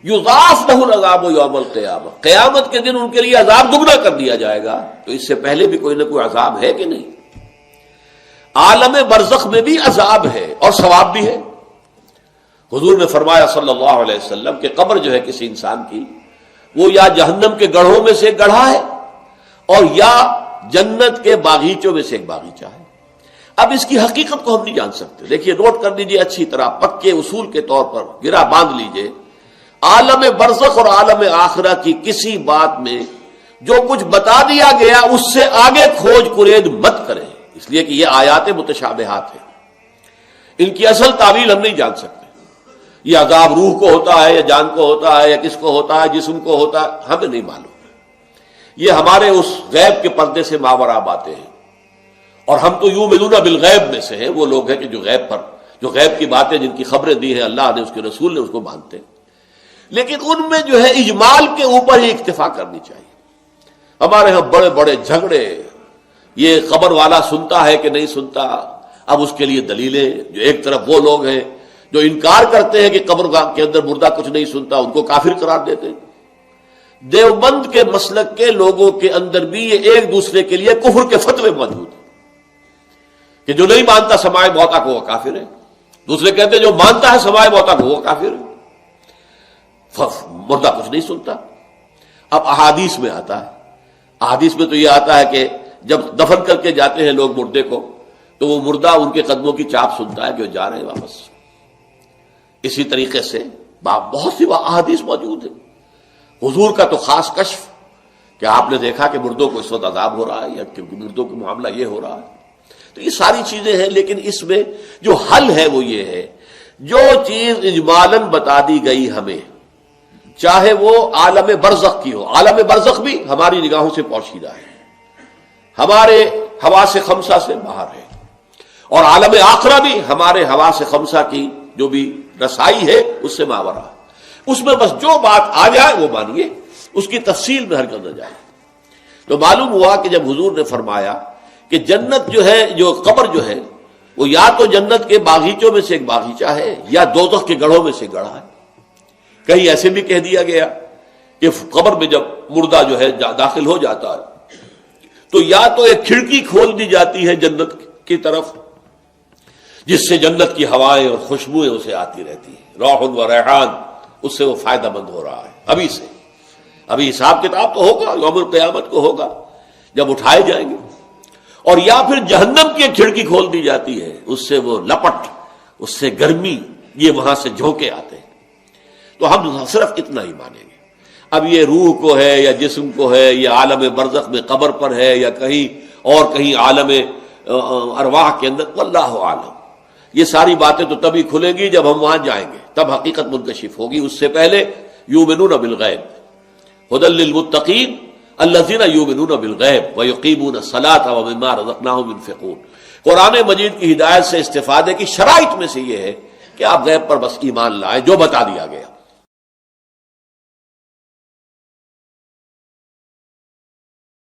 یضاعف لہ العذاب یوم القیامہ، قیامت کے دن ان کے لیے عذاب دگنا کر دیا جائے گا. تو اس سے پہلے بھی کوئی نہ کوئی عذاب ہے کہ نہیں؟ عالم برزخ میں بھی عذاب ہے اور ثواب بھی ہے. حضور نے فرمایا صلی اللہ علیہ وسلم کہ قبر جو ہے کسی انسان کی، وہ یا جہنم کے گڑھوں میں سے ایک گڑھا ہے اور یا جنت کے باغیچوں میں سے ایک باغیچہ ہے. اب اس کی حقیقت کو ہم نہیں جان سکتے. دیکھیے، نوٹ کر لیجیے اچھی طرح، پکے اصول کے طور پر گرا باندھ لیجیے. عالم برزخ اور عالم آخرہ کی کسی بات میں جو کچھ بتا دیا گیا اس سے آگے کھوج کرید مت کریں، اس لیے کہ یہ آیات متشابہات ہیں، ان کی اصل تعویل ہم نہیں جان سکتے. یہ عذاب روح کو ہوتا ہے یا جان کو ہوتا ہے یا کس کو ہوتا ہے، جسم کو ہوتا ہے، ہمیں نہیں معلوم. یہ ہمارے اس غیب کے پردے سے ماورا باتیں ہیں، اور ہم تو یؤمنون بالغیب میں سے ہیں. وہ لوگ ہیں کہ جو غیب کی باتیں جن کی خبریں دی ہیں اللہ نے، اس کے رسول نے، اس کو مانتے ہیں. لیکن ان میں جو ہے اجمال کے اوپر ہی اکتفا کرنی چاہیے. ہمارے ہاں بڑے بڑے جھگڑے، یہ خبر والا سنتا ہے کہ نہیں سنتا. اب اس کے لیے دلیلیں، جو ایک طرف وہ لوگ ہیں جو انکار کرتے ہیں کہ قبر کے اندر مردہ کچھ نہیں سنتا، ان کو کافر قرار دیتے ہیں. دیوبند کے مسلک کے لوگوں کے اندر بھی یہ ایک دوسرے کے لیے کفر کے فتوے موجود ہیں کہ جو نہیں مانتا سماع موتا کو وہ کافر ہے، دوسرے کہتے ہیں جو مانتا ہے سماع موتا کو وہ کافر ہے، مردہ کچھ نہیں سنتا. اب احادیث میں آتا ہے، احادیث میں تو یہ آتا ہے کہ جب دفن کر کے جاتے ہیں لوگ مردے کو، تو وہ مردہ ان کے قدموں کی چاپ سنتا ہے کہ وہ جا رہے ہیں واپس. اسی طریقے سے بہت سی احادیث موجود ہیں. حضور کا تو خاص کشف کہ آپ نے دیکھا کہ مردوں کو اس وقت عذاب ہو رہا ہے یا کہ مردوں کا معاملہ یہ ہو رہا ہے. تو یہ ساری چیزیں ہیں، لیکن اس میں جو حل ہے وہ یہ ہے، جو چیز اجمالاً بتا دی گئی ہمیں، چاہے وہ عالم برزخ کی ہو. عالم برزخ بھی ہماری نگاہوں سے پوشیدہ ہے، ہمارے حواس خمسہ سے باہر ہے، اور عالم آخرہ بھی ہمارے حواس خمسہ کی جو بھی رسائی ہے اس سے ماورا. اس میں بس جو بات آ جائے وہ مانیے، اس کی تفصیل میں ہرگز نہ جائے. تو معلوم ہوا کہ جب حضور نے فرمایا کہ جنت جو ہے، جو قبر جو ہے، وہ یا تو جنت کے باغیچوں میں سے ایک باغیچہ ہے یا دوزخ کے گڑھوں میں سے گڑھا ہے. کہیں ایسے بھی کہہ دیا گیا کہ قبر میں جب مردہ جو ہے داخل ہو جاتا ہے تو یا تو ایک کھڑکی کھول دی جاتی ہے جنت کی طرف، جس سے جنت کی ہوائیں اور خوشبوئیں اسے آتی رہتی ہیں، روح و ریحان، اس سے وہ فائدہ مند ہو رہا ہے ابھی سے. ابھی حساب کتاب تو ہوگا، یوم القیامت کو ہوگا جب اٹھائے جائیں گے. اور یا پھر جہنم کی ایک کھڑکی کھول دی جاتی ہے، اس سے وہ لپٹ، اس سے گرمی، یہ وہاں سے جھونکے آتے ہیں. تو ہم صرف اتنا ہی مانیں گے. اب یہ روح کو ہے یا جسم کو ہے، یہ عالم برزخ میں قبر پر ہے یا کہیں اور کہیں عالم ارواح کے اندر، واللہ عالم. یہ ساری باتیں تو تبھی کھلیں گی جب ہم وہاں جائیں گے، تب حقیقت منکشف ہوگی. اس سے پہلے یؤمنون بالغیب ھدی للمتقین الذین یؤمنون بالغیب ویقیمون الصلاۃ ومما رزقناہم ينفقون. قرآن مجید کی ہدایت سے استفادے کی شرائط میں سے یہ ہے کہ آپ غیب پر بس ایمان لائیں جو بتا دیا گیا.